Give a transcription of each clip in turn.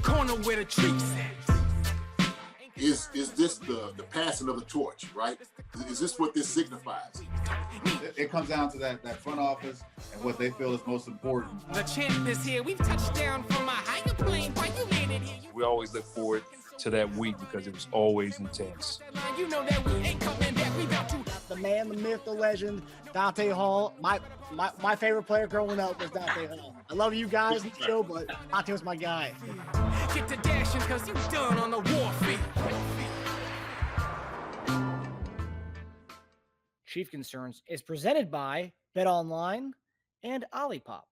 corner where the treats at. Is this the passing of the torch, right? Is this what this signifies? It comes down to that front office and what they feel is most important. The champ is here. We've touched down from a higher plane. Why you landed here? We always look forward to that week because it was always intense. You know that we ain't coming back. We got to. The man, the myth, the legend, Dante Hall. My favorite player growing up was Dante Hall. I love you guys in the show, but Dante was my guy. Get to dashing because you done on the warfield. Chief Concerns is presented by BetOnline and Olipop.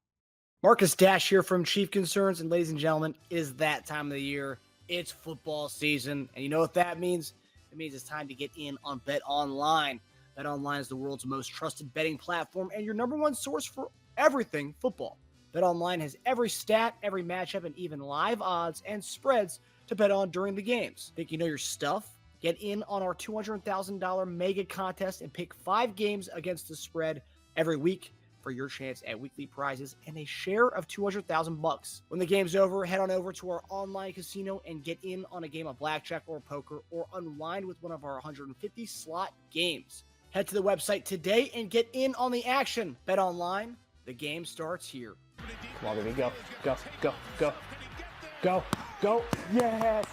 Marcus Dash here from Chief Concerns, and ladies and gentlemen, it is that time of the year. It's football season, and you know what that means? It means it's time to get in on BetOnline. BetOnline is the world's most trusted betting platform and your number one source for everything football. BetOnline has every stat, every matchup, and even live odds and spreads to bet on during the games. Think you know your stuff? Get in on our $200,000 mega contest and pick 5 games against the spread every week for your chance at weekly prizes and a share of $200,000. When the game's over, head on over to our online casino and get in on a game of blackjack or poker or unwind with one of our 150 slot games. Head to the website today and get in on the action. Bet online. The game starts here. Come on, baby. Go, go, go, go, go, go. Yes!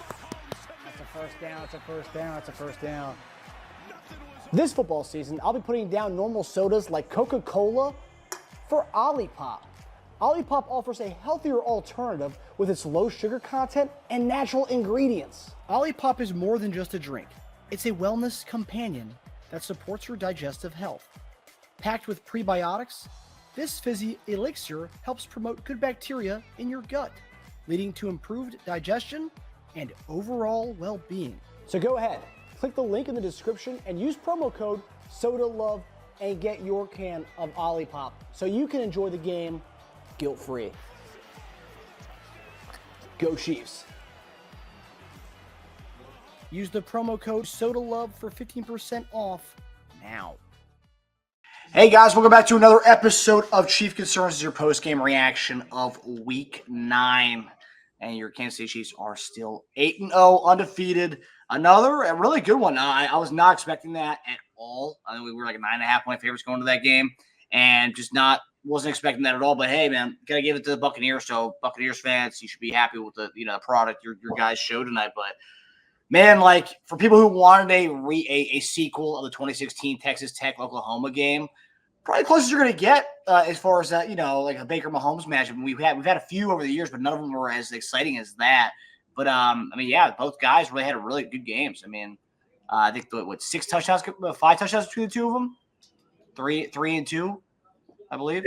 That's a first down. That's a first down. That's a first down. This football season, I'll be putting down normal sodas like Coca-Cola for Olipop. Olipop offers a healthier alternative with its low sugar content and natural ingredients. Olipop is more than just a drink. It's a wellness companion that supports your digestive health. Packed with prebiotics, this fizzy elixir helps promote good bacteria in your gut, leading to improved digestion and overall well-being. So go ahead, click the link in the description and use promo code SODALOVE and get your can of Olipop so you can enjoy the game guilt-free. Go Chiefs. Use the promo code SODALOVE for 15% off now. Hey guys, welcome back to another episode of Chief Concerns. This is your post-game reaction of Week 9. And your Kansas City Chiefs are still 8-0, undefeated. Another a really good one. I was not expecting that at all. I think we were like a 9.5-point favorites going to that game, and just wasn't expecting that at all. But hey, man, gotta give it to the Buccaneers. So Buccaneers fans, you should be happy with the product your guys showed tonight. But man, like for people who wanted a sequel of the 2016 Texas Tech Oklahoma game, probably the closest you're going to get as far as that, like a Baker Mahomes match. I mean, we've had a few over the years, but none of them were as exciting as that. But both guys really had really good games. I mean, I think 6 touchdowns, 5 touchdowns between the two of them, 3 and 2, I believe.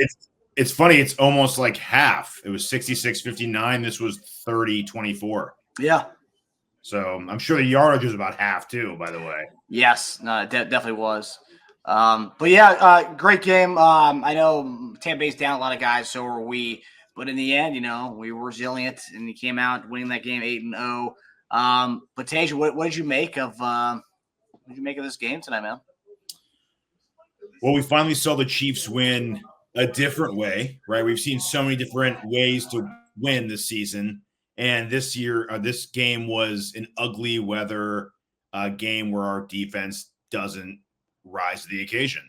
It's funny. It's almost like half. It was 66-59. This was 30-24. Yeah. So I'm sure the yardage was about half too. By the way. Yes, no, it definitely was. Great game. I know Tampa Bay's down a lot of guys, so are we. But in the end, we were resilient, and he came out winning that game 8-0. But Teja, what did you make of this game tonight, man? Well, we finally saw the Chiefs win a different way, right? We've seen so many different ways to win this season, and this game was an ugly weather game where our defense doesn't rise to the occasion.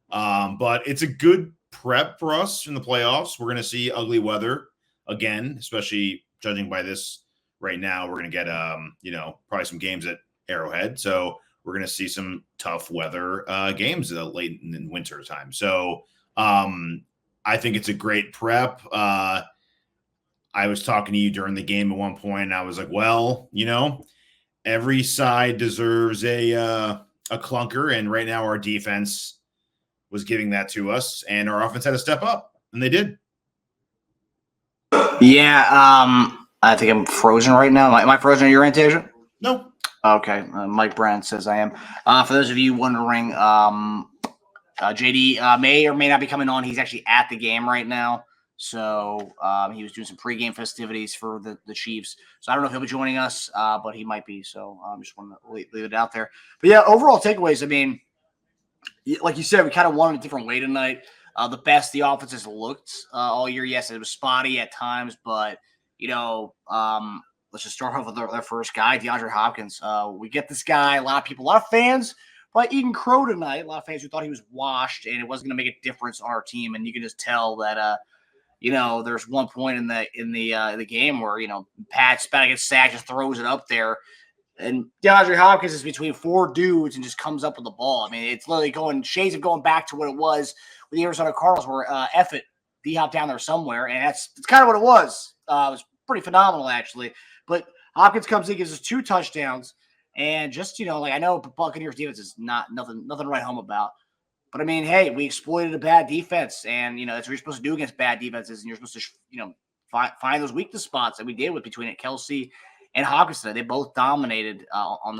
But it's a good prep for us in the playoffs. We're going to see ugly weather again, especially judging by this right now. We're going to get, probably some games at Arrowhead. So we're going to see some tough weather games late in winter time. So I think it's a great prep. I was talking to you during the game at one point, and I was like, well, every side deserves a clunker, and right now our defense was giving that to us, and our offense had to step up, and they did. Yeah, I think I'm frozen right now. Am I frozen at your end, Teja? No. Okay, Mike Brown says I am. For those of you wondering, JD may or may not be coming on. He's actually at the game right now, so he was doing some pregame festivities for the Chiefs. So I don't know if he'll be joining us, but he might be. So I just want to leave it out there. But yeah, overall takeaways. I mean, like you said, we kind of wanted a different way tonight. The best the offense has looked all year. Yes, it was spotty at times, but let's just start off with their first guy, DeAndre Hopkins. We get this guy, a lot of fans, but eating crow tonight. A lot of fans who thought he was washed and it wasn't going to make a difference on our team. And you can just tell that, there's one point in the game where, Pat's about to get sacked, just throws it up there. And DeAndre Hopkins is between four dudes and just comes up with the ball. I mean, it's literally shades of going back to what it was with the Arizona Cardinals where F it, D-Hop down there somewhere. And that's kind of what it was. It was pretty phenomenal, actually. But Hopkins comes in, gives us 2 touchdowns. And just, I know Buccaneers defense is nothing to write home about. But, I mean, hey, we exploited a bad defense. And, that's what you're supposed to do against bad defenses. And you're supposed to, find those weakness spots that we did with between Kelsey and Hopkins. They both dominated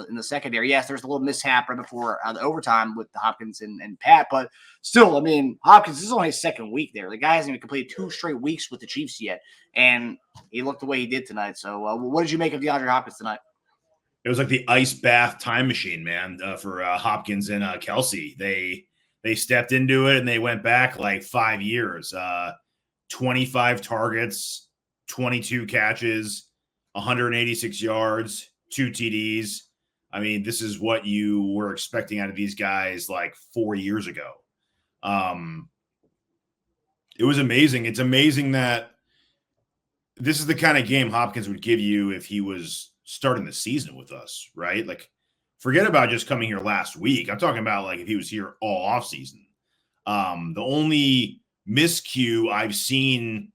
in the secondary. Yes, there was a little mishap right before the overtime with Hopkins and Pat. But still, I mean, Hopkins, this is only his second week there. The guy hasn't even completed 2 straight weeks with the Chiefs yet. And he looked the way he did tonight. So what did you make of DeAndre Hopkins tonight? It was like the ice bath time machine, man, for Hopkins and Kelsey. They stepped into it and they went back like 5 years. 25 targets, 22 catches, 186 yards, 2 TDs. I mean, this is what you were expecting out of these guys like 4 years ago. It was amazing. It's amazing that this is the kind of game Hopkins would give you if he was starting the season with us, right? Like, forget about just coming here last week. I'm talking about like if he was here all offseason. The only miscue I've seen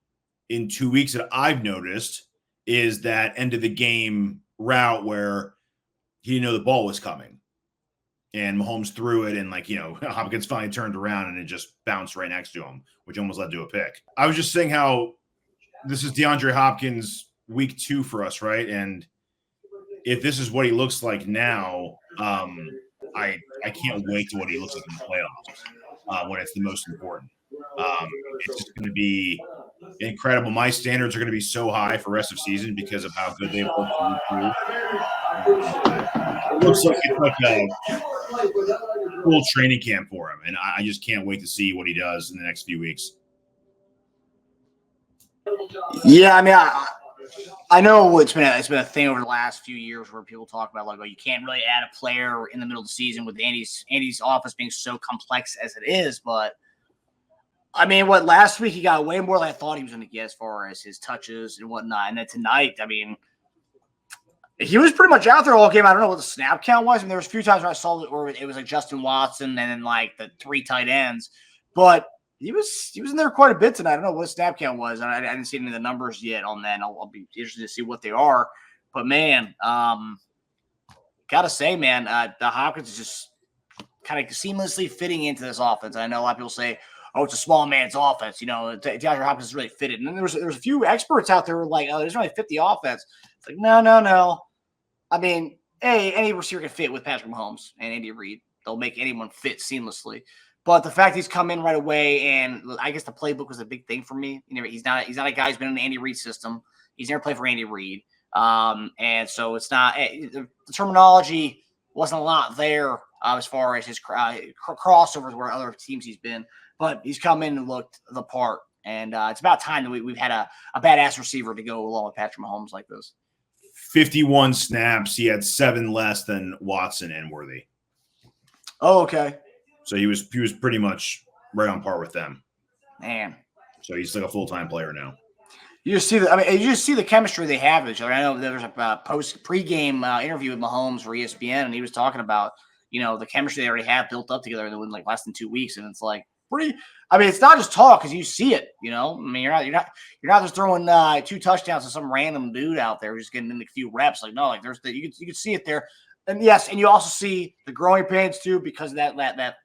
in 2 weeks that I've noticed is that end of the game route where he didn't know the ball was coming. And Mahomes threw it and Hopkins finally turned around and it just bounced right next to him, which almost led to a pick. I was just saying how this is DeAndre Hopkins week 2 for us, right? And if this is what he looks like now, I can't wait to what he looks like in the playoffs when it's the most important. It's just going to be incredible. My standards are going to be so high for the rest of the season because of how good they've looked. It looks like it's like a full training camp for him, and I just can't wait to see what he does in the next few weeks. Yeah, I mean, I know it's been a thing over the last few years where people talk about you can't really add a player in the middle of the season with Andy's offense being so complex as it is. But I mean, last week he got way more than I thought he was going to get as far as his touches and whatnot. And then tonight, I mean, he was pretty much out there all game. I don't know what the snap count was. I mean, there was a few times where I saw it where it was like Justin Watson and then like the 3 tight ends, but he was in there quite a bit tonight. I don't know what the snap count was, and I didn't see any of the numbers yet on that. I'll be interested to see what they are. But man, gotta say, man, the Hopkins is just kind of seamlessly fitting into this offense. I know a lot of people say, "Oh, it's a small man's offense." DeAndre Hopkins is really fitted. And then there was a few experts out there who were like, "Oh, there's really fit the offense." It's like, no. I mean, any receiver can fit with Patrick Mahomes and Andy Reid. They'll make anyone fit seamlessly. But the fact he's come in right away, and I guess the playbook was a big thing for me. He's not a guy who's been in the Andy Reid system. He's never played for Andy Reid, and so it's not the terminology wasn't a lot there as far as his crossovers where other teams he's been. But he's come in and looked the part, and it's about time that we've had a badass receiver to go along with Patrick Mahomes like this. 51 snaps. He had 7 less than Watson and Worthy. Oh, okay. So he was pretty much right on par with them. Man. So he's like a full-time player now. You just see the chemistry they have with each other. I know there was a pre-game interview with Mahomes for ESPN, and he was talking about the chemistry they already have built up together in like less than 2 weeks, and it's like pretty. I mean, it's not just talk because you see it. I mean, you're not just throwing 2 touchdowns to some random dude out there who's getting in a few reps. Like no, like you can see it there. And yes, and you also see the growing pains too because of that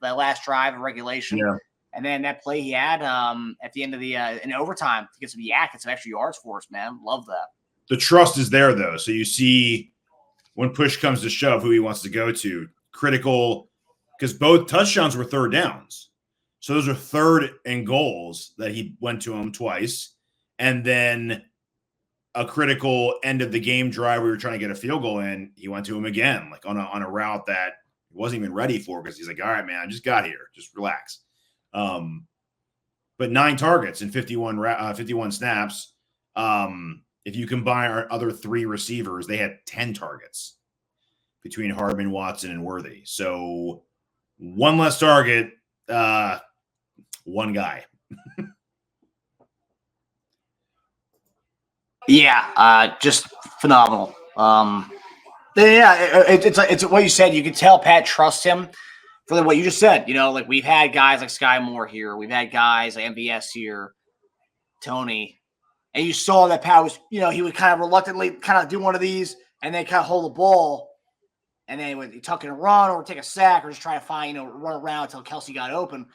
last drive of regulation. Yeah. And then that play he had at the end of the in overtime to get some yak and some extra yards for us, man. Love that. The trust is there though. So you see when push comes to shove who he wants to go to. Critical because both touchdowns were 3rd downs. So those are 3rd and goals that he went to him twice. And then a critical end of the game drive, we were trying to get a field goal in. He went to him again, like on a route that he wasn't even ready for because he's like, all right, man, I just got here. Just relax. But 9 targets and 51 snaps. if you combine our other 3 receivers, they had 10 targets between Hardman, Watson, and Worthy. So one less target, one guy. Yeah, just phenomenal. It's what you said. You could tell Pat trusts him for what you just said. Like we've had guys like Sky Moore here. We've had guys like MVS here, Tony. And you saw that Pat was, he would kind of reluctantly kind of do one of these and then kind of hold the ball. And then he would tuck in a run or take a sack or just try to find, run around until Kelsey got open.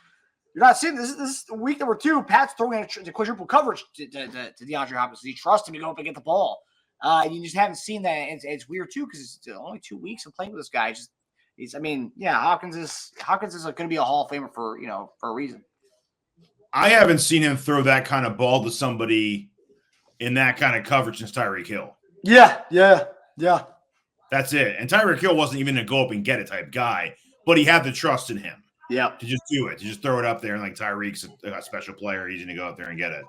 You're not seeing this. This is week number 2. Pat's throwing a quadruple coverage to DeAndre Hopkins. He trusts him to go up and get the ball. And you just haven't seen that. It's weird too because it's only 2 weeks of playing with this guy. Hopkins is going to be a Hall of Famer for a reason. I haven't seen him throw that kind of ball to somebody in that kind of coverage since Tyreek Hill. Yeah. That's it. And Tyreek Hill wasn't even a go up and get it type guy, but he had the trust in him. Yeah. To just do it, to just throw it up there. And like Tyreek's a special player. He's going to go up there and get it.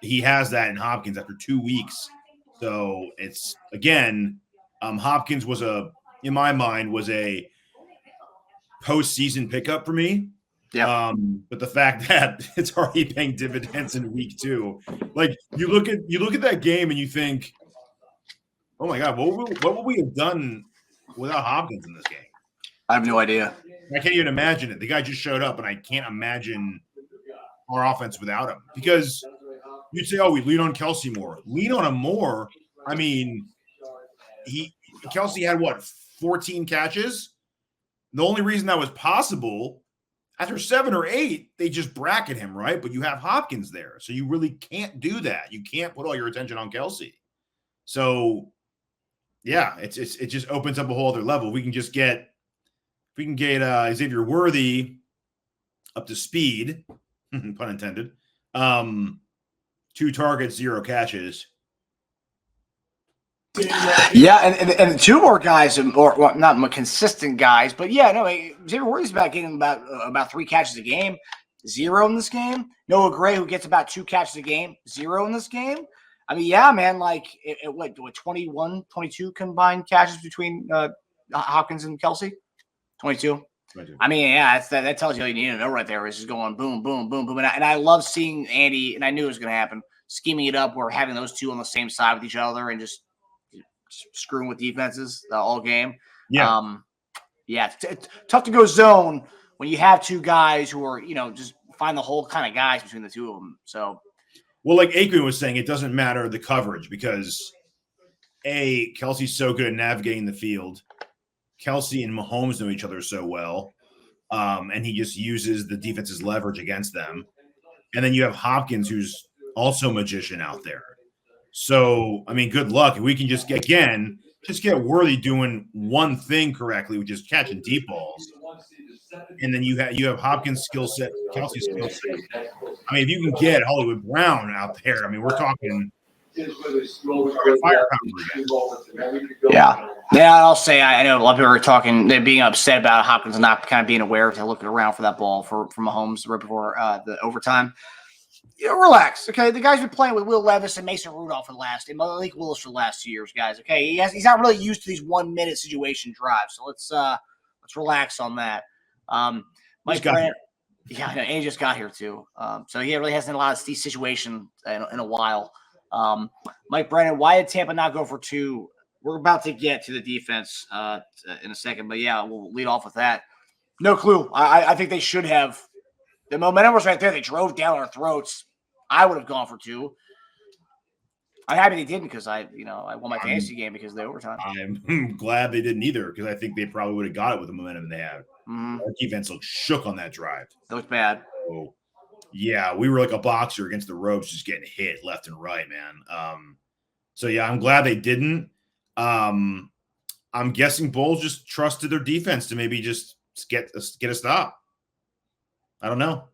He has that in Hopkins after 2 weeks. So it's, again, Hopkins was in my mind, was a postseason pickup for me. Yeah. But the fact that it's already paying dividends in week 2, like you look at that game and you think, oh my God, what would we have done without Hopkins in this game? I have no idea. I can't even imagine it. The guy just showed up, and I can't imagine our offense without him. Because you'd say, oh, we lean on Kelsey more. Lean on him more. I mean, Kelsey had, 14 catches? The only reason that was possible, after 7 or 8, they just bracket him, right? But you have Hopkins there, so you really can't do that. You can't put all your attention on Kelsey. So, yeah, it just opens up a whole other level. We can get Xavier Worthy up to speed, pun intended. 2 targets, 0 catches. Yeah, and 2 more guys, or not consistent guys, but Xavier Worthy's getting about 3 catches a game, 0 in this game. Noah Gray, who gets about 2 catches a game, 0 in this game. I mean, yeah, man, like what 21, 22 combined catches between Hopkins and Kelsey. 22. I mean, yeah, that tells you all you need to know right there. It's just going boom, boom, boom, boom. And I love seeing Andy, and I knew it was going to happen, scheming it up where having those 2 on the same side with each other and just screwing with defenses all game. Yeah. It's tough to go zone when you have 2 guys who are, just find the whole kind of guys between the 2 of them. So, well, like Aikman was saying, it doesn't matter the coverage because, Kelsey's so good at navigating the field. Kelsey and Mahomes know each other so well, and he just uses the defense's leverage against them. And then you have Hopkins, who's also a magician out there. So, I mean, good luck. If we can just get Worthy doing one thing correctly, which is catching deep balls. And then you have Hopkins' skill set, Kelsey's skill set. I mean, if you can get Hollywood Brown out there, I mean, we're talking firepower again. Yeah, I'll say I know a lot of people are talking, they're being upset about Hopkins not kind of being aware to looking around for that ball for Mahomes right before the overtime. Relax, okay? The guy's been playing with Will Levis and Mason Rudolph for the last, and Malik Willis for the last 2 years, guys. Okay, he's not really used to these 1-minute situation drives, so let's relax on that. Mike Grant, and he just got here too, so he really hasn't had a lot of these situations in a while. Mike Brennan, why did Tampa not go for 2? We're about to get to the defense in a second, but yeah, we'll lead off with that. No clue. I think they should have. The momentum was right there. They drove down our throats. I would have gone for 2. I'm happy they didn't because I won my fantasy game because of the overtime. I'm glad they didn't either because I think they probably would have got it with the momentum they had. Mm-hmm. Our defense looked shook on that drive. It looked bad. So, yeah, we were like a boxer against the ropes, just getting hit left and right, man. So yeah, I'm glad they didn't. I'm guessing Bulls just trusted their defense to maybe just get a stop. I don't know.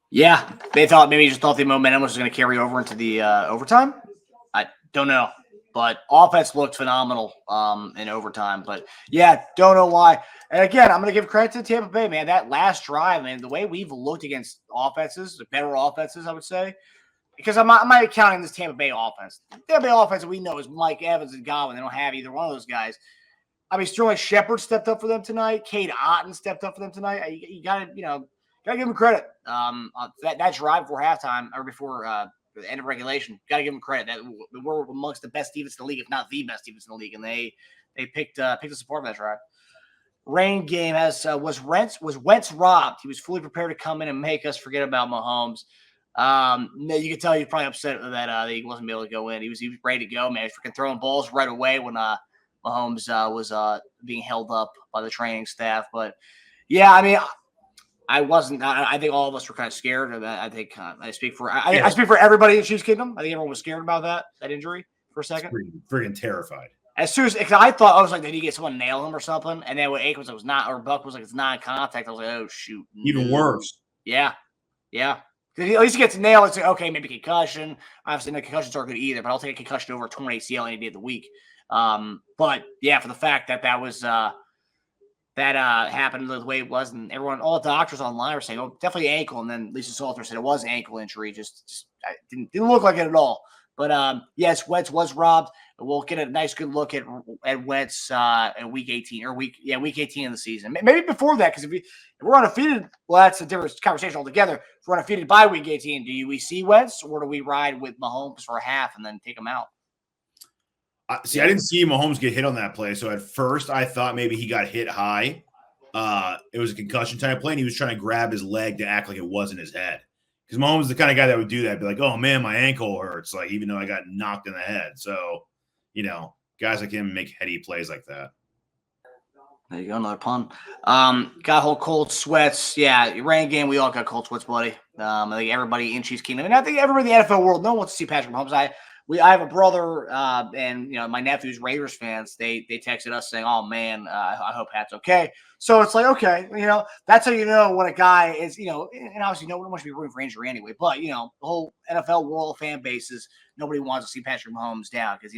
Yeah, they just thought the momentum was going to carry over into the overtime. I don't know, but offense looked phenomenal in overtime. But yeah, don't know why. And again, I'm going to give credit to Tampa Bay, man. That last drive, man, the way we've looked against offenses, the better offenses, I would say, because I'm not counting this Tampa Bay offense. Tampa Bay offense we know is Mike Evans and Godwin. They don't have either one of those guys. I mean, Sterling Shepard stepped up for them tonight. Cade Otton stepped up for them tonight. You gotta give them credit. That drive before halftime or before the end of regulation, gotta give them credit. That we're amongst the best defense in the league, if not the best defense in the league, and they picked us apart for that drive. Rain game was Wentz robbed. He was fully prepared to come in and make us forget about Mahomes. You could tell he was probably upset that he wasn't able to go in. He was ready to go, man. He was freaking throwing balls right away when Mahomes was being held up by the training staff. But yeah, I mean, I wasn't. I think all of us were kind of scared of that. I think I speak for everybody in Chiefs Kingdom. I think everyone was scared about that injury for a second. Freaking terrified. As soon as I thought, I was like, did he get someone nail him or something? And then when Aikman was like, it was not, or Buck was like, it's non-contact. I was like, oh shoot, even worse. Yeah. At least he gets nailed. It's like, okay, maybe concussion. Obviously, no concussions aren't good either, but I'll take a concussion over a torn ACL any day of the week. But yeah, for the fact that was happened the way it was, and all the doctors online were saying, oh, definitely ankle. And then Lisa Salter said it was ankle injury. Just didn't look like it at all. But yes, Wentz was robbed. We'll get a nice, good look at Wentz in week 18 week 18 of the season. Maybe before that, because if we're undefeated, well, that's a different conversation altogether. If we're undefeated by week 18, do we see Wentz, or do we ride with Mahomes for a half and then take him out? I didn't see Mahomes get hit on that play. So at first, I thought maybe he got hit high. It was a concussion type play, and he was trying to grab his leg to act like it wasn't his head. Because Mahomes is the kind of guy that would do that, be like, oh, man, my ankle hurts, like even though I got knocked in the head. So, guys like him make heady plays like that. There you go, another pun. Got whole cold sweats. Yeah, rain game, we all got cold sweats, buddy. I think everybody in Chiefs Kingdom, and I think everybody in the NFL world, no one wants to see Patrick Mahomes. I have a brother and my nephew's Raiders fans. They texted us saying, "Oh man, I hope Pat's okay." So it's like, okay, that's how you know when a guy is, and obviously no one wants to be rooting for injury anyway. But the whole NFL world fan bases, nobody wants to see Patrick Mahomes down because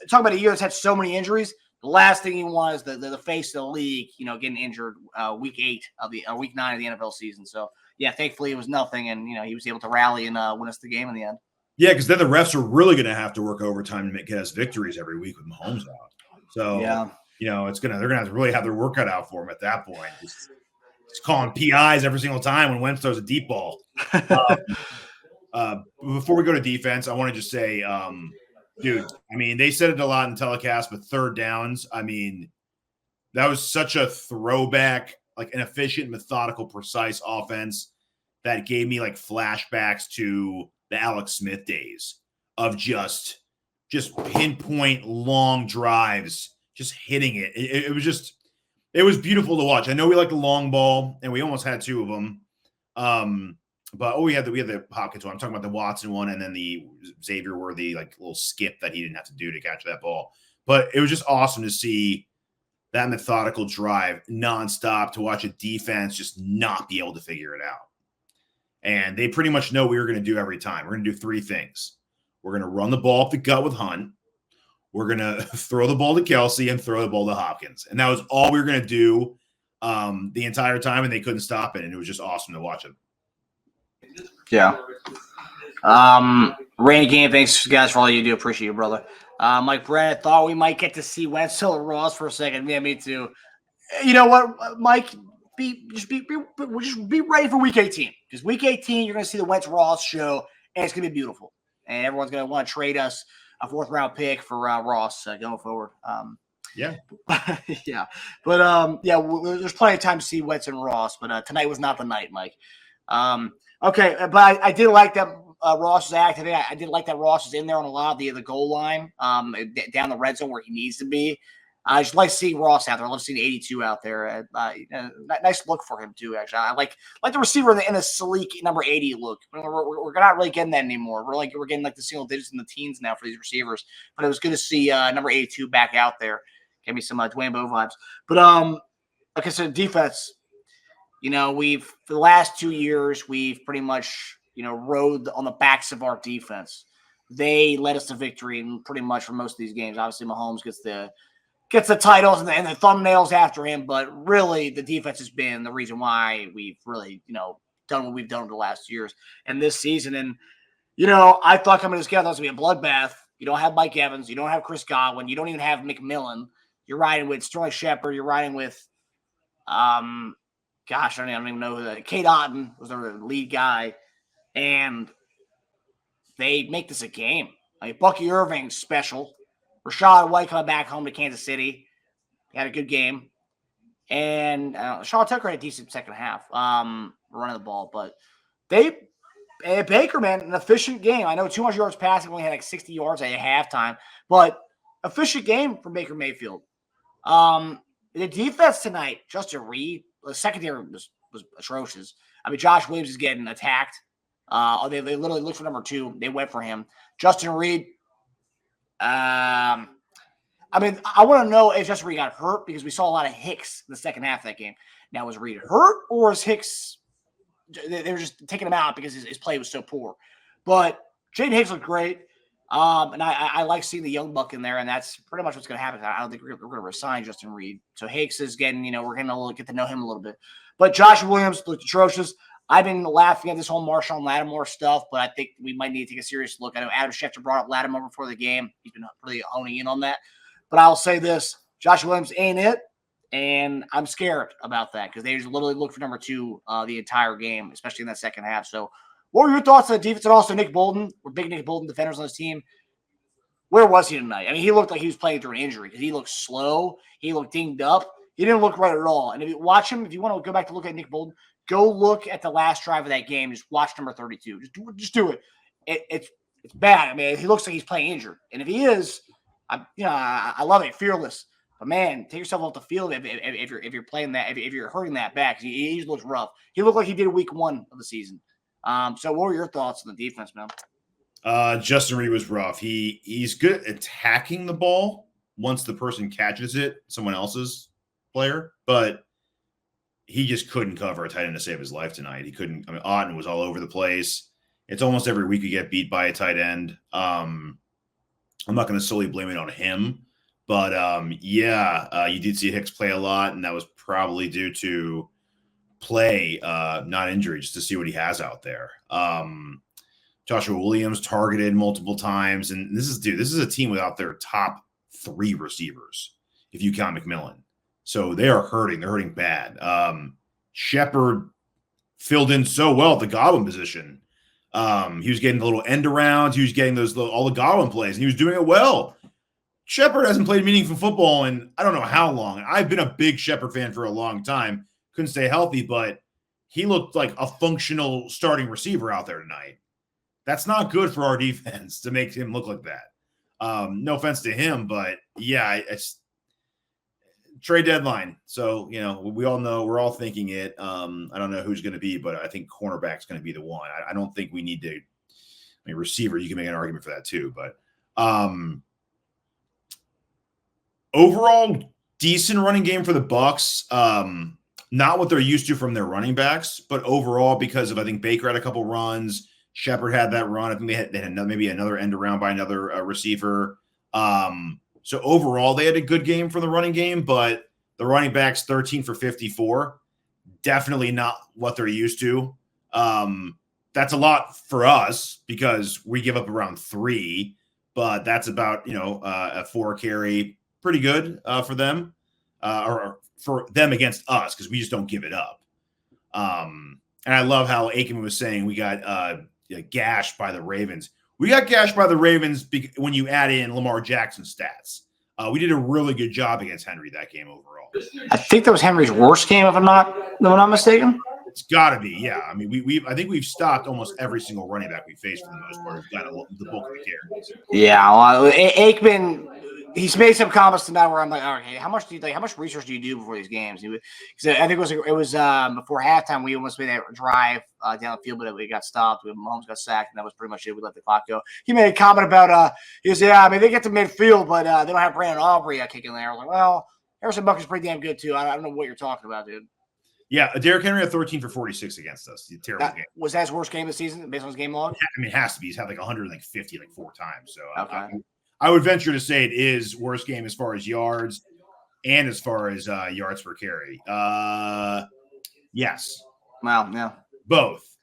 talk about a year that's had so many injuries. The last thing he wants is the face of the league, getting injured week 9 of the NFL season. So yeah, thankfully it was nothing, and he was able to rally and win us the game in the end. Yeah, because then the refs are really going to have to work overtime to get us victories every week with Mahomes out. So, yeah. they're going to have to really have their work cut out for him at that point. Just calling PIs every single time when Wentz throws a deep ball. Before we go to defense, I want to just say, dude, I mean, they said it a lot in telecast, but third downs, I mean, that was such a throwback, like an efficient, methodical, precise offense that gave me like flashbacks to the Alex Smith days of just pinpoint long drives, just hitting it. It was beautiful to watch. I know we like the long ball, and we almost had two of them. But we had the Hopkins one. I'm talking about the Watson one, and then the Xavier Worthy like little skip that he didn't have to do to catch that ball. But it was just awesome to see that methodical drive nonstop, to watch a defense just not be able to figure it out. And they pretty much know what we were going to do every time. We're going to do three things. We're going to run the ball up the gut with Hunt. We're going to throw the ball to Kelsey and throw the ball to Hopkins. And that was all we were going to do the entire time, and they couldn't stop it. And it was just awesome to watch it. Yeah. Rainy game, thanks guys for all you do. Appreciate you, brother. Mike Brett, thought we might get to see Wentz or Ross for a second. Yeah, me too. You know what, Mike? Just be ready for week 18, because week 18 you're going to see the Wentz Ross show, and it's going to be beautiful. And everyone's going to want to trade us a 4th round pick for Ross going forward. Yeah. Yeah. But there's plenty of time to see Wentz and Ross, but tonight was not the night, Mike. Okay, but I did like that Ross was active. I did like that Ross was in there on a lot of the goal line, down the red zone where he needs to be. I just like seeing Ross out there. I love seeing 82 out there. Nice look for him too. Actually, I like the receiver in the sleek number 80 look. We're not really getting that anymore. We're getting like the single digits in the teens now for these receivers. But it was good to see number 82 back out there. Gave me some Dwayne Bowe vibes. But like I said, defense. We've for the last 2 years we've pretty much rode on the backs of our defense. They led us to victory and pretty much for most of these games. Obviously, Mahomes gets the titles and the thumbnails after him, but really the defense has been the reason why we've really, done what we've done over the last years and this season. And I thought coming to this game, that was going to be a bloodbath. You don't have Mike Evans. You don't have Chris Godwin. You don't even have McMillan. You're riding with Sterling Shepard. You're riding with, I don't even know who that. Kate Otten was their lead guy. And they make this a game. I mean, Bucky Irving's special. Rashad White coming back home to Kansas City. He had a good game. And Sean Tucker had a decent second half running the ball. But Baker, man, an efficient game. I know 200 yards passing, only had like 60 yards at halftime. But efficient game from Baker Mayfield. The defense tonight, Justin Reed, the secondary was atrocious. I mean, Josh Williams is getting attacked. They literally looked for number 2. They went for him. Justin Reed. I want to know if Justin Reed got hurt because we saw a lot of Hicks in the second half of that game. Now, was Reed hurt or is Hicks? They were just taking him out because his play was so poor. But Jaden Hicks looked great. And I like seeing the young buck in there, and that's pretty much what's going to happen. I don't think we're going to resign Justin Reed. So Hicks is getting, we're going to get to know him a little bit. But Josh Williams looked atrocious. I've been laughing at this whole Marshawn Lattimore stuff, but I think we might need to take a serious look. I know Adam Schefter brought up Lattimore before the game. He's been really honing in on that. But I'll say this, Josh Williams ain't it, and I'm scared about that because they just literally looked for number 2 the entire game, especially in that second half. So what were your thoughts on the defense and also Nick Bolton? We're big Nick Bolton defenders on this team. Where was he tonight? I mean, he looked like he was playing through an injury because he looked slow. He looked dinged up. He didn't look right at all. And if you watch him, if you want to go back to look at Nick Bolton, go look at the last drive of that game. Just watch number 32. Just do it. It's bad. I mean, he looks like he's playing injured. And if he is, I love it. Fearless. But man, take yourself off the field if you're playing that. If you're hurting that back, he looks rough. He looked like he did week 1 of the season. So what were your thoughts on the defense, man? Justin Reed was rough. He's good at attacking the ball once the person catches it, someone else's player, but he just couldn't cover a tight end to save his life tonight. He couldn't. I mean, Otten was all over the place. It's almost every week you get beat by a tight end. I'm not going to solely blame it on him, but you did see Hicks play a lot, and that was probably due to play, not injury, just to see what he has out there. Joshua Williams targeted multiple times, and this is a team without their top 3 receivers, if you count McMillan. So they are hurting. They're hurting bad. Shepard filled in so well at the Godwin position. He was getting the little end arounds. He was getting all the Godwin plays, and he was doing it well. Shepard hasn't played meaningful football in I don't know how long. I've been a big Shepard fan for a long time. Couldn't stay healthy, but he looked like a functional starting receiver out there tonight. That's not good for our defense to make him look like that. No offense to him, but yeah, it's trade deadline. So, we all know, we're all thinking it. I don't know who's going to be, but I think cornerback's going to be the one. I don't think we need to, receiver, you can make an argument for that too, but overall decent running game for the Bucs. Not what they're used to from their running backs, but overall, because of, I think Baker had a couple runs, Shepard had that run. I think they had maybe another end around by another receiver. So overall, they had a good game for the running game, but the running backs 13 for 54, definitely not what they're used to. That's a lot for us because we give up around 3, but that's about, a 4 carry, pretty good for them, or for them against us because we just don't give it up. And I love how Aikman was saying we got gashed by the Ravens. We got gashed by the Ravens when you add in Lamar Jackson's stats. We did a really good job against Henry that game overall. I think that was Henry's worst game, if I'm not mistaken. It's got to be, yeah. I mean, I think we've stopped almost every single running back we faced for the most part. We've got the bulk of the carries. Yeah, well, Aikman, he's made some comments tonight where I'm like, okay, how much research do you do before these games? Because I think it was before halftime. We almost made that drive down the field, but we got stopped. Mahomes got sacked, and that was pretty much it. We let the clock go. He made a comment about he was they get to midfield, but they don't have Brandon Aubrey kicking there. I was like, well, Harrison Buck is pretty damn good too. I don't know what you're talking about, dude. Yeah, Derrick Henry had 13 for 46 against us. Terrible game. Was that his worst game of the season based on his game log? I mean, it has to be. He's had 150 4 times. So okay. I would venture to say it is worst game as far as yards and as far as yards per carry. Yes. Wow. Yeah. Both.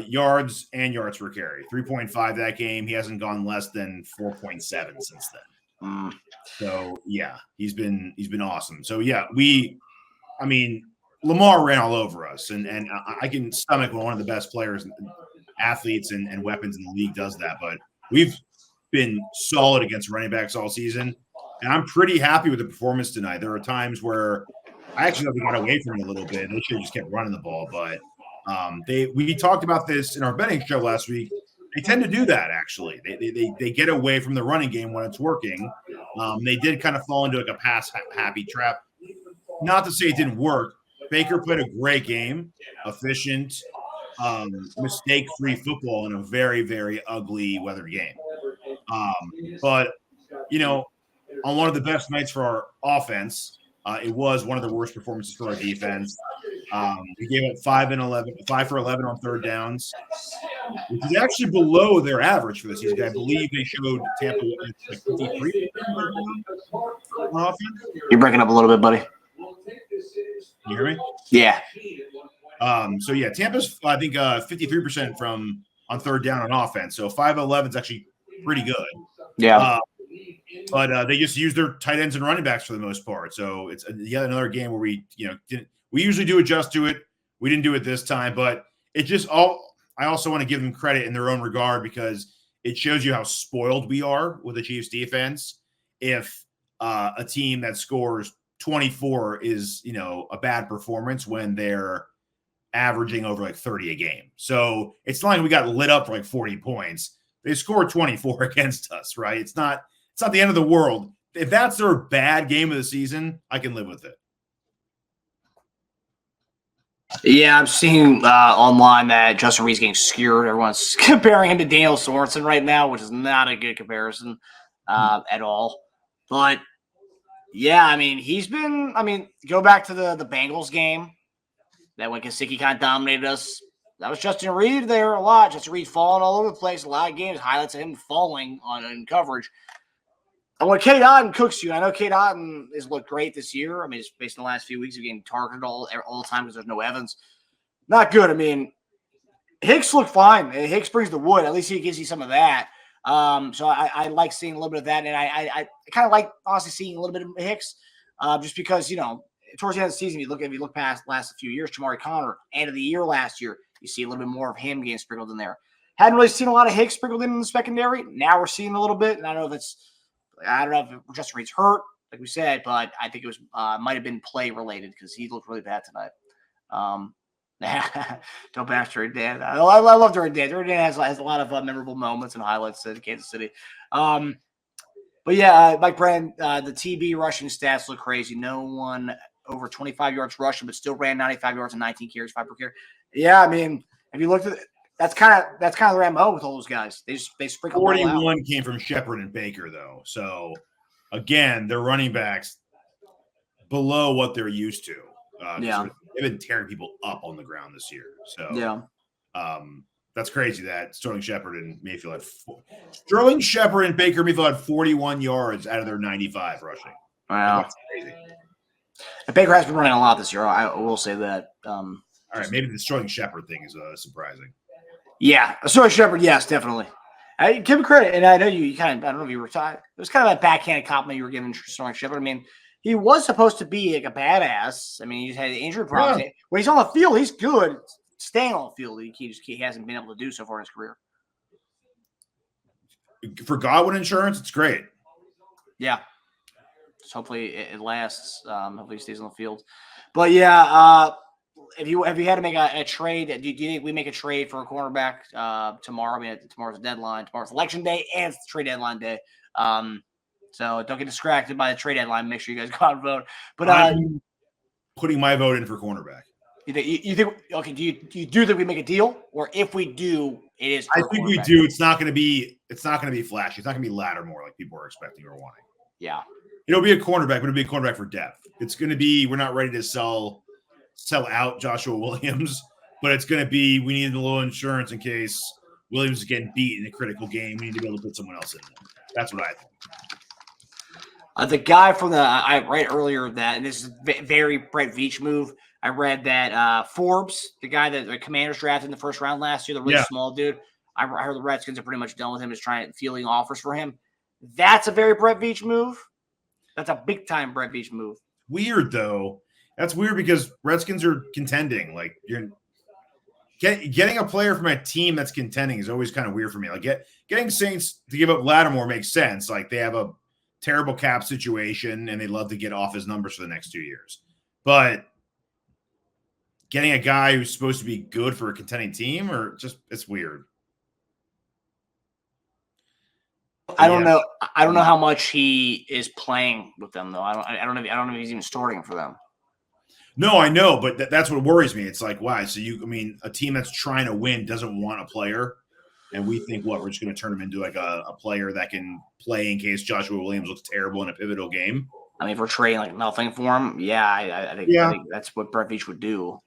yards and yards per carry. 3.5 that game. He hasn't gone less than 4.7 since then. So yeah, he's been awesome. So yeah, Lamar ran all over us, and I can stomach when one of the best players, athletes, and weapons in the league does that. But we've been solid against running backs all season, and I'm pretty happy with the performance tonight. There are times where I actually thought we got away from it a little bit. They should have just kept running the ball, but we talked about this in our betting show last week. They tend to do that, actually. They get away from the running game when it's working. They did kind of fall into like a pass-happy trap. Not to say it didn't work. Baker played a great game, efficient, mistake-free football in a very, very ugly weather game. But, on one of the best nights for our offense, it was one of the worst performances for our defense. We gave up 5 for 11 on third downs, which is actually below their average for the season. I believe they showed Tampa like 53 on offense. You're breaking up a little bit, buddy. You hear me? Yeah. So yeah, Tampa's I think 53% on third down on offense. So 5-11 is actually pretty good. Yeah. But they just use their tight ends and running backs for the most part. So it's yet another game where we usually do adjust to it. We didn't do it this time, but it just I also want to give them credit in their own regard because it shows you how spoiled we are with the Chiefs defense. If a team that scores 24 is, a bad performance when they're averaging over like 30 a game. So it's not like we got lit up for like 40 points. They scored 24 against us, right? It's not the end of the world. If that's their bad game of the season, I can live with it. Yeah, I'm seeing online that Justin Reed's getting skewered. Everyone's comparing him to Daniel Sorensen right now, which is not a good comparison at all. But, yeah, go back to the Bengals game that when Gesicki kind of dominated us. That was Justin Reed there a lot. Justin Reed falling all over the place. A lot of games, highlights of him falling in coverage. And when Cade Otton cooks you, I know Cade Otton has looked great this year. Just based on the last few weeks of getting targeted all the time because there's no Evans. Not good. Hicks looked fine. Hicks brings the wood. At least he gives you some of that. So I like seeing a little bit of that. And I kind of like, honestly, seeing a little bit of Hicks just because, towards the end of the season, if you look past the last few years, Jamari Conner, end of the year last year, you see a little bit more of him getting sprinkled in there. Hadn't really seen a lot of Hicks sprinkled in the secondary. Now we're seeing a little bit. And I don't know if Justin Reed's hurt, like we said, but I think it was might have been play related because he looked really bad tonight. Don't bash Dirty Dan. I love Dirty Dan. Dirty Dan has a lot of memorable moments and highlights in Kansas City. But yeah, Mike Brennan, the TB rushing stats look crazy. No one over 25 yards rushing, but still ran 95 yards and 19 carries, 5 per carry. Yeah, if you looked at it, that's kind of their MO with all those guys. They sprinkle 41 came from Shepard and Baker, though. So again, their running backs below what they're used to. They've been tearing people up on the ground this year. So yeah, that's crazy that Sterling Shepard and Mayfield had Baker Mayfield had 41 yards out of their 95 rushing. Wow, that's crazy. And Baker has been running a lot this year. I will say that. All right, maybe the Sterling Shepard thing is surprising. Yeah, Sterling Shepard, yes, definitely. I give him credit, and I know you kind of. I don't know if you were tired. It was kind of a backhanded compliment you were giving Sterling Shepard. He was supposed to be like a badass. He just had injury problems. Yeah. When he's on the field, he's good. Staying on the field, he hasn't been able to do so far in his career. For Godwin Insurance, it's great. Yeah. Just hopefully it lasts. Hopefully he stays on the field. But yeah, if you had to make a trade, do you think we make a trade for a cornerback tomorrow? Tomorrow's the deadline. Tomorrow's election day and it's trade deadline day. So don't get distracted by the trade deadline. Make sure you guys go out and vote. But I'm putting my vote in for cornerback. You think? Okay. Do you think we make a deal, or if we do, it is? I think we do. It's not going to be flashy. It's not going to be Lattimore like people are expecting or wanting. Yeah. It'll be a cornerback, but it'll be a cornerback for depth. It's going to be. We're not ready to sell out Joshua Williams, but it's going to be. We need a little insurance in case Williams is getting beat in a critical game. We need to be able to put someone else in there. That's what I think. The guy from I read earlier that, and this is very Brett Veach move. I read that Forbes, the guy that the Commanders drafted in the first round last year, the really small dude, I heard the Redskins are pretty much done with him, is trying fielding offers for him. That's a very Brett Veach move. That's a big time Brett Veach move. Weird though. That's weird because Redskins are contending. Like you're getting a player from a team that's contending is always kind of weird for me. Like getting Saints to give up Lattimore makes sense. Like they have a terrible cap situation and they'd love to get off his numbers for the next 2 years. But getting a guy who's supposed to be good for a contending team, or just it's weird. I don't know. I don't know how much he is playing with them though. I don't know if he's even starting for them. No, I know, but that's what worries me. It's like, why? So a team that's trying to win doesn't want a player, and we think we're just going to turn him into like a player that can play in case Joshua Williams looks terrible in a pivotal game. I mean, if we're trading like nothing for him, I think that's what Brett Veach would do.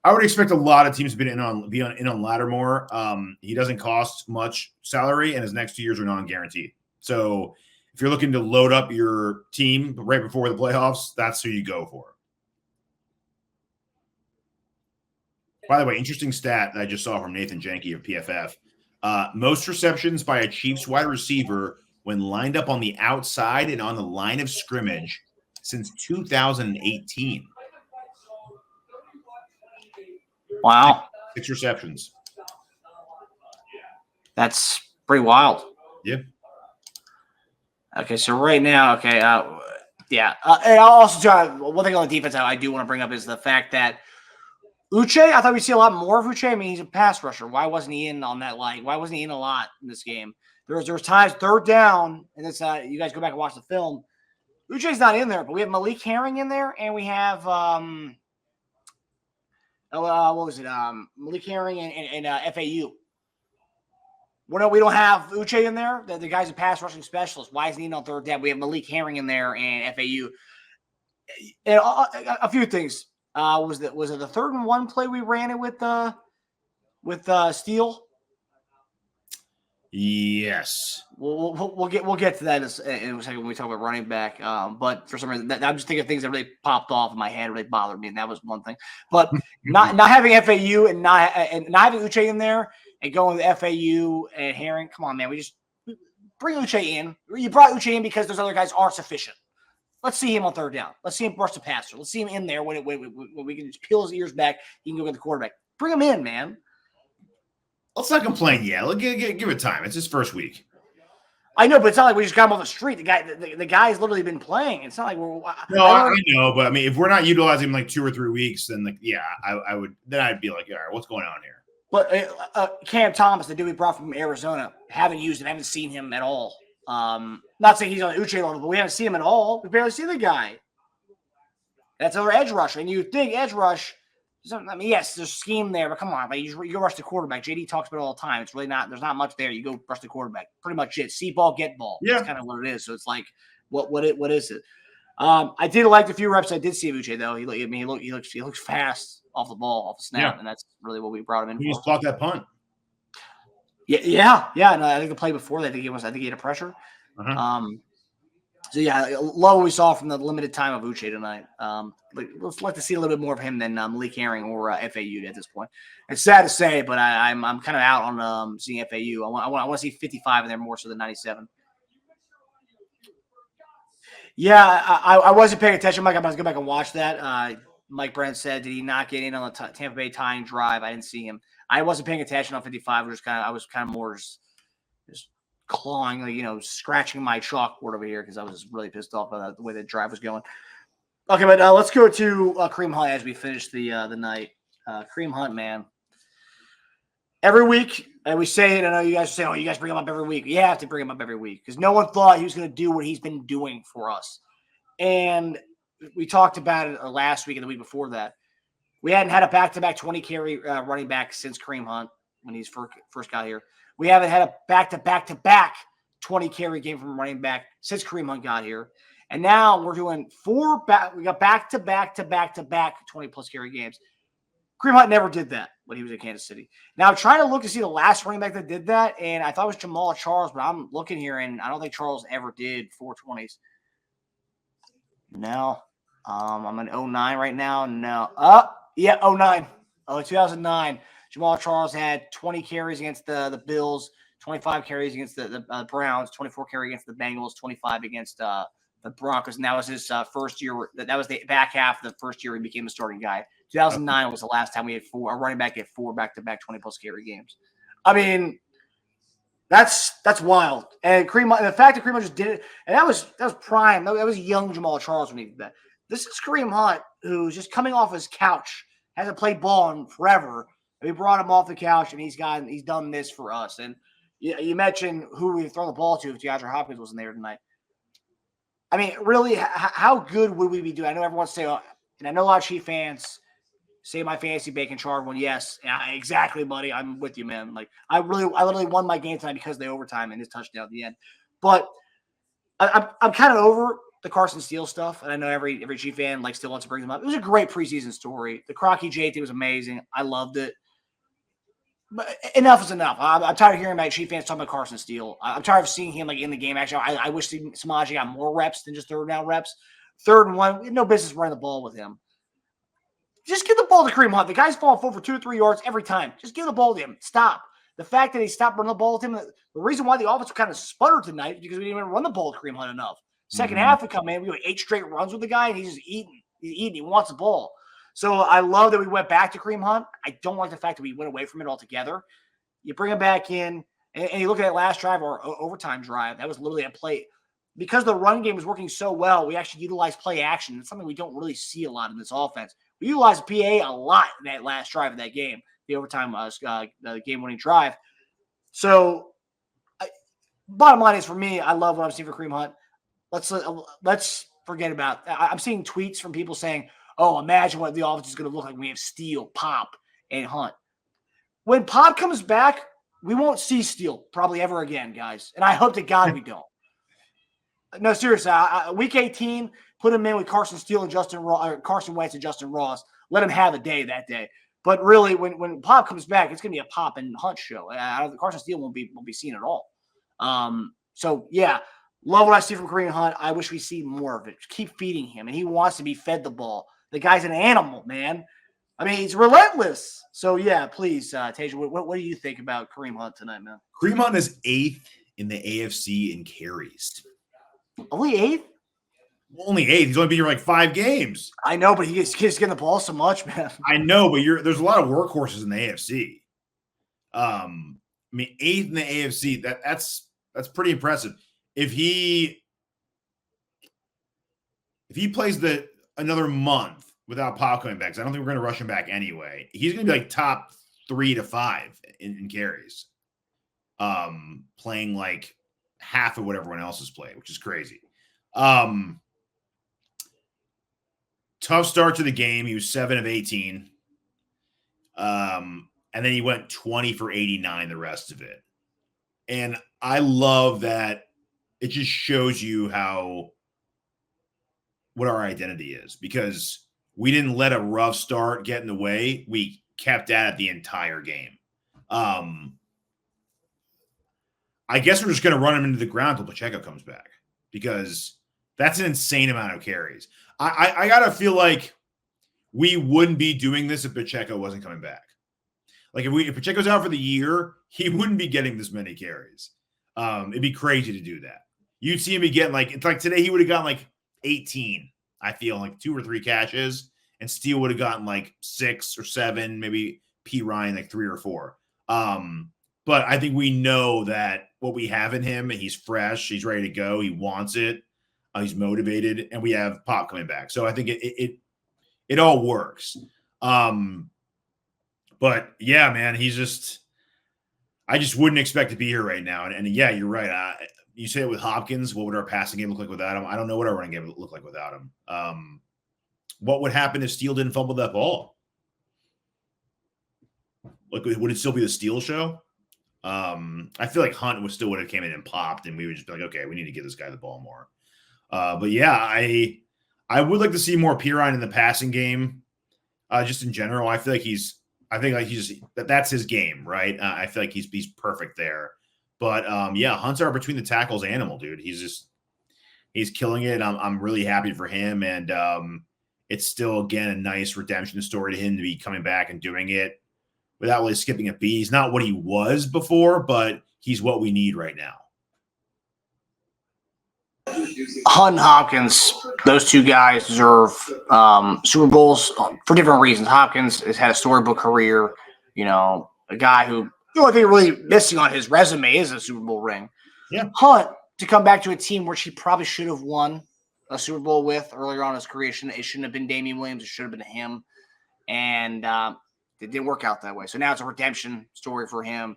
I would expect a lot of teams to be in on Lattimore. He doesn't cost much salary, and his next 2 years are non-guaranteed. So if you're looking to load up your team right before the playoffs, that's who you go for. By the way, interesting stat that I just saw from Nathan Jenke of PFF. Most receptions by a Chiefs wide receiver when lined up on the outside and on the line of scrimmage since 2018. Wow. 6 receptions. That's pretty wild. Yeah. Okay, so right now, and I'll also try one thing on the defense I do want to bring up is the fact that Uche, I thought we'd see a lot more of Uche. I mean, he's a pass rusher. Why wasn't he in on that line? Why wasn't he in a lot in this game? There was times third down, and it's you guys go back and watch the film. Uche's not in there, but we have Malik Herring in there, and we have Malik Herring and FAU. Well, we don't have Uche in there. The guy's a pass rushing specialist. Why isn't he in on third down? We have Malik Herring in there and FAU. And a few things. Was it the 3rd and 1 play we ran it with Steele? Yes. We'll get to that in a second when we talk about running back. But for some reason, I'm just thinking of things that really popped off in my head, really bothered me, and that was one thing. But not having FAU and not having Uche in there and going with FAU and Herring. Come on, man. We bring Uche in. You brought Uche in because those other guys aren't sufficient. Let's see him on third down. Let's see him rush the passer. Let's see him in there when we can just peel his ears back. He can go get the quarterback. Bring him in, man. Let's not complain yet. Give it time. It's his first week. I know, but it's not like we just got him off the street. The guy's literally been playing. It's not like we're. No, I know, but I mean, if we're not utilizing him like 2 or 3 weeks, then I would. Then I'd be like, all right, what's going on here? But Cam Thomas, the dude we brought from Arizona, haven't used him. Haven't seen him at all. Not saying he's on the Uche level, but we haven't seen him at all. We barely see the guy. That's our edge rusher, and you think edge rush. I mean, yes, there's scheme there, but come on, like you go rush the quarterback. JD talks about it all the time. It's really not. There's not much there. You go rush the quarterback. Pretty much it. See ball, get ball. Yeah, that's kind of what it is. So it's like, what is it? I did like the few reps I did see of Uche though. He looks fast off the ball, off the snap, and that's really what we brought him in. He just blocked that punt. Yeah. And I think the play before that, I think he had a pressure. So love what we saw from the limited time of Uche tonight. Let's like to see a little bit more of him than Malik Herring or FAU at this point. It's sad to say, but I'm kind of out on seeing FAU. I want to see 55 in there more so than 97. Yeah, I wasn't paying attention, Mike. I'm about to go back and watch that. Mike Brent said, did he not get in on the Tampa Bay tying drive? I didn't see him. I wasn't paying attention on 55. I was kind of more just clawing, scratching my chalkboard over here because I was really pissed off about the way the drive was going. Okay, but let's go to Kareem Hunt as we finish the night. Kareem Hunt, man. Every week, and we say it, I know you guys say, oh, you guys bring him up every week. You have to bring him up every week because no one thought he was going to do what he's been doing for us. And we talked about it last week and the week before that. We hadn't had a back-to-back 20-carry running back since Kareem Hunt when he's first got here. We haven't had a back-to-back 20-carry game from running back since Kareem Hunt got here. And now we're doing we got back-to-back 20-plus carry games. Kareem Hunt never did that when he was in Kansas City. Now, I'm trying to look to see the last running back that did that, and I thought it was Jamal Charles, but I'm looking here, and I don't think Charles ever did 420s. No. I'm in 09 right now. No. Yeah, 09. 2009. Jamal Charles had 20 carries against the Bills, 25 carries against the Browns, 24 carries against the Bengals, 25 against the Broncos. And that was his first year. That was the back half of the first year he became a starting guy. 2009 was the last time we had a running back at 4 back-to-back 20-plus carry games. I mean, that's wild. And the fact that Kareem Hunt just did it, and that was prime. That was young Jamal Charles when he did that. This is Kareem Hunt, who's just coming off his couch, hasn't played ball in forever. We brought him off the couch, and he's done this for us. And you mentioned who we throw the ball to if DeAndre Hopkins wasn't there tonight. I mean, really, how good would we be doing? I know everyone's saying, and I know a lot of Chief fans say my fantasy bacon chart one. Yes, yeah, exactly, buddy. I'm with you, man. Like I literally won my game tonight because of the overtime and his touchdown at the end. But I'm kind of over the Carson Steele stuff, and I know every Chief fan still wants to bring them up. It was a great preseason story. The Crocky J thing was amazing. I loved it. But enough is enough. I'm tired of hearing about Chief fans talking about Carson Steele. I'm tired of seeing him in the game. Actually, I wish Samaje got more reps than just third down reps. 3rd and 1, we had no business running the ball with him. Just give the ball to Kareem Hunt. The guy's falling forward for 2 or 3 yards every time. Just give the ball to him. Stop. The fact that he stopped running the ball with him, the reason why the offense kind of sputtered tonight is because we didn't even run the ball to Kareem Hunt enough. Second half, we come in, we go 8 straight runs with the guy, and he's just eating. He's eating. He wants the ball. So I love that we went back to Kareem Hunt. I don't like the fact that we went away from it altogether. You bring him back in, and you look at that last drive or overtime drive. That was literally a play. Because the run game was working so well, we actually utilized play action. It's something we don't really see a lot in this offense. We utilized PA a lot in that last drive of that game, the overtime the game-winning drive. So, bottom line is for me, I love what I'm seeing for Kareem Hunt. Let's forget about. I'm seeing tweets from people saying, "Oh, imagine what the offense is going to look like when we have Steele, Pop, and Hunt." When Pop comes back, we won't see Steele probably ever again, guys. And I hope to God we don't. No, seriously. Week 18, put him in with Carson Steele and Carson Wentz and Justin Ross. Let him have a day that day. But really, when Pop comes back, it's going to be a Pop and Hunt show. Carson Steele won't be seen at all. So yeah, love what I see from Kareem Hunt. I wish we see more of it. Keep feeding him, and he wants to be fed the ball. The guy's an animal, man. I mean, he's relentless. So yeah, please, Teja, what do you think about Kareem Hunt tonight, man? Kareem Hunt is 8th in the AFC in carries. Only 8th? Only 8th. He's only been here 5 games. I know, but he's getting the ball so much, man. I know, but there's a lot of workhorses in the AFC. I mean, 8th in the AFC. That's pretty impressive. If he plays another month without Pop coming back, because I don't think we're going to rush him back anyway, he's going to be top 3 to 5 in carries. Playing half of what everyone else has played, which is crazy. Tough start to the game. He was 7 of 18. And then he went 20 for 89 the rest of it. And I love that. It just shows you what our identity is, because we didn't let a rough start get in the way. We kept at it the entire game. I guess we're just going to run him into the ground until Pacheco comes back, because that's an insane amount of carries. I got to feel like we wouldn't be doing this if Pacheco wasn't coming back. If Pacheco's out for the year, he wouldn't be getting this many carries. It'd be crazy to do that. You'd see him be getting it's today he would have gotten 18. I feel 2 or 3 catches, and Steele would have gotten 6 or 7, maybe P. Ryan 3 or 4. But I think we know that what we have in him, he's fresh, he's ready to go, he wants it, he's motivated, and we have Pop coming back. So I think it all works. But yeah, man, I just wouldn't expect to be here right now. And yeah, you're right. You say it with Hopkins, what would our passing game look like without him? I don't know what our running game would look like without him. What would happen if Steele didn't fumble that ball? Would it still be the Steele show? I feel like Hunt would have came in and popped, and we would just be okay, we need to give this guy the ball more. But yeah, I would like to see more Pirine in the passing game. Just in general, I feel like that's his game, right? I feel like he's perfect there. But yeah, Hunt's our between the tackles animal, dude. He's killing it. I'm really happy for him, and it's still, again, a nice redemption story to him to be coming back and doing it without really skipping a beat. He's not what he was before, but he's what we need right now. Hunt and Hopkins, those two guys deserve Super Bowls for different reasons. Hopkins has had a storybook career, a guy who the only thing really missing on his resume is a Super Bowl ring. Yeah. Hunt, to come back to a team where she probably should have won a Super Bowl with earlier on in his career. It shouldn't have been Damian Williams. It should have been him. And it didn't work out that way. So now it's a redemption story for him.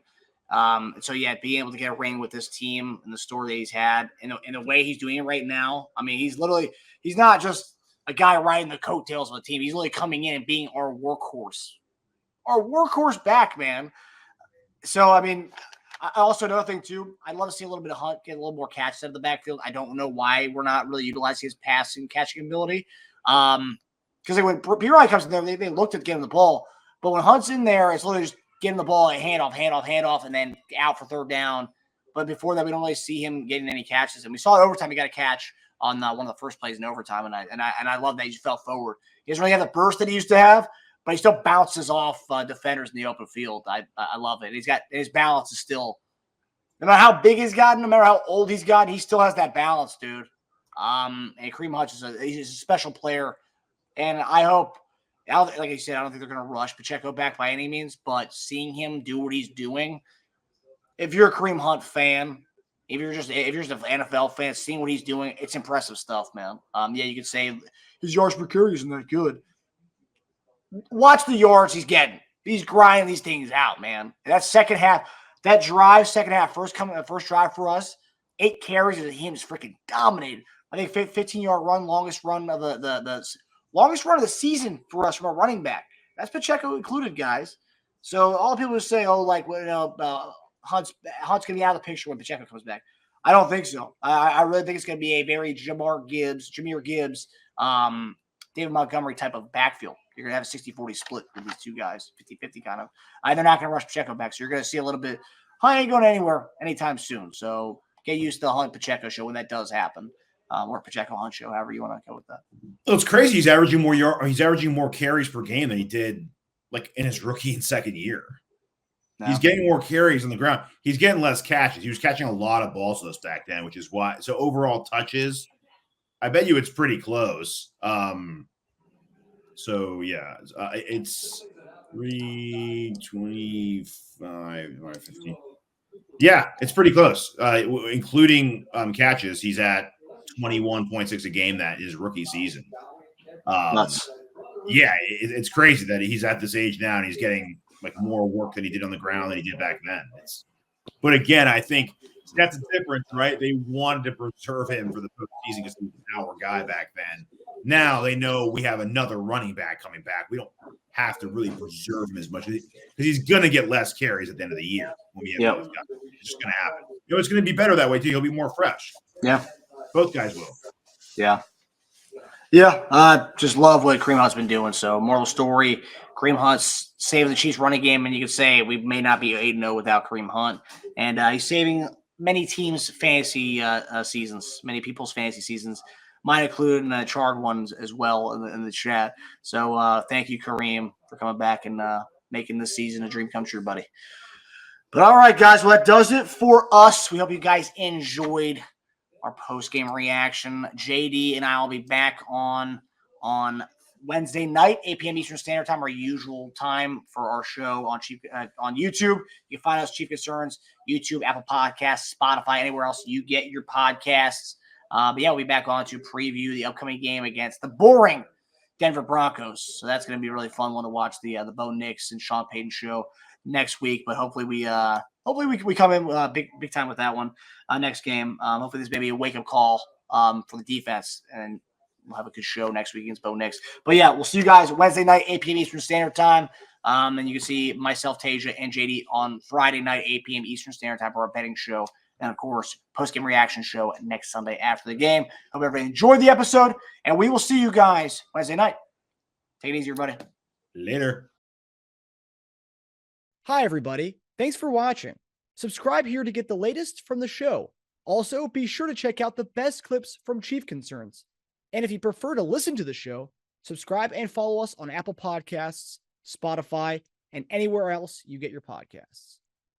Being able to get a ring with this team and the story that he's had and the way he's doing it right now. I mean, he's not just a guy riding the coattails of the team. He's really coming in and being our workhorse back, man. So, I mean, also another thing too, I'd love to see a little bit of Hunt get a little more catches out of the backfield. I don't know why we're not really utilizing his passing catching ability. Because when P-Ryan comes in there, they looked at getting the ball. But when Hunt's in there, it's literally just getting the ball, handoff, and then out for third down. But before that, we don't really see him getting any catches. And we saw it overtime. He got a catch on one of the first plays in overtime, and I love that he just fell forward. He doesn't really have the burst that he used to have, but he still bounces off defenders in the open field. I love it. His balance is still, no matter how big he's gotten, no matter how old he's gotten, he still has that balance, dude. And Kareem Hunt he's a special player, and I hope. Like I said, I don't think they're going to rush Pacheco back by any means, but seeing him do what he's doing, if you're a Kareem Hunt fan, if you're just an NFL fan, seeing what he's doing, it's impressive stuff, man. You could say his yards per carry isn't that good. Watch the yards he's getting. He's grinding these things out, man. That second half, first drive for us, 8 carries and him is freaking dominated. I think 15-yard run, longest run of longest run of the season for us from a running back. That's Pacheco included, guys. So all the people who say, Hunt's going to be out of the picture when Pacheco comes back. I don't think so. I really think it's going to be a very Jahmyr Gibbs, David Montgomery type of backfield. You're going to have a 60-40 split with these two guys, 50-50 kind of. They're not going to rush Pacheco back, so you're going to see a little bit. Hunt ain't going anywhere anytime soon. So get used to the Hunt Pacheco show when that does happen. Or Pacheco Hunt show, however you want to go with that. Well, it's crazy. He's averaging more carries per game than he did like in his rookie and second year. No. He's getting more carries on the ground. He's getting less catches. He was catching a lot of balls to us back then, which is why. So overall touches, I bet you it's pretty close. It's 325, 15. Yeah, it's pretty close, including catches. He's at 21.6 a game that is rookie season. Nuts. Yeah, it's crazy that he's at this age now and he's getting like more work than he did on the ground than he did back then. But again, I think that's the difference, right? They wanted to preserve him for the postseason because he was our guy back then. Now they know we have another running back coming back. We don't have to really preserve him as much because he's going to get less carries at the end of the year when we have those guys. It's just going to happen. It's going to be better that way too. He'll be more fresh. Yeah. Both guys will. Yeah. Yeah. Just love what Kareem Hunt's been doing. So, moral story, Kareem Hunt's saving the Chiefs running game, and you could say we may not be 8-0 without Kareem Hunt. And he's saving many teams' fantasy seasons, many people's fantasy seasons, mine included, and the charred ones as well in the chat. So, thank you, Kareem, for coming back and making this season a dream come true, buddy. But all right, guys, well, that does it for us. We hope you guys enjoyed our post-game reaction. JD and I will be back on Wednesday night, 8 p.m. Eastern Standard Time, our usual time for our show on YouTube. You can find us, Chief Concerns, YouTube, Apple Podcasts, Spotify, anywhere else you get your podcasts. We'll be back on to preview the upcoming game against the boring Denver Broncos. So that's going to be a really fun one to watch, the Bo Nix and Sean Payton show next week. But hopefully we come in big time with that one next game. Hopefully this may be a wake-up call for the defense, and we'll have a good show next week against Bo Nix. But yeah, we'll see you guys Wednesday night, 8 p.m. Eastern Standard Time. And you can see myself, Teja, and JD on Friday night, 8 p.m. Eastern Standard Time for our betting show. And, of course, post-game reaction show next Sunday after the game. Hope everybody enjoyed the episode, and we will see you guys Wednesday night. Take it easy, everybody. Later. Hi, everybody. Thanks for watching. Subscribe here to get the latest from the show. Also, be sure to check out the best clips from Chief Concerns. And if you prefer to listen to the show, Subscribe and follow us on Apple Podcasts, Spotify, and anywhere else you get your podcasts.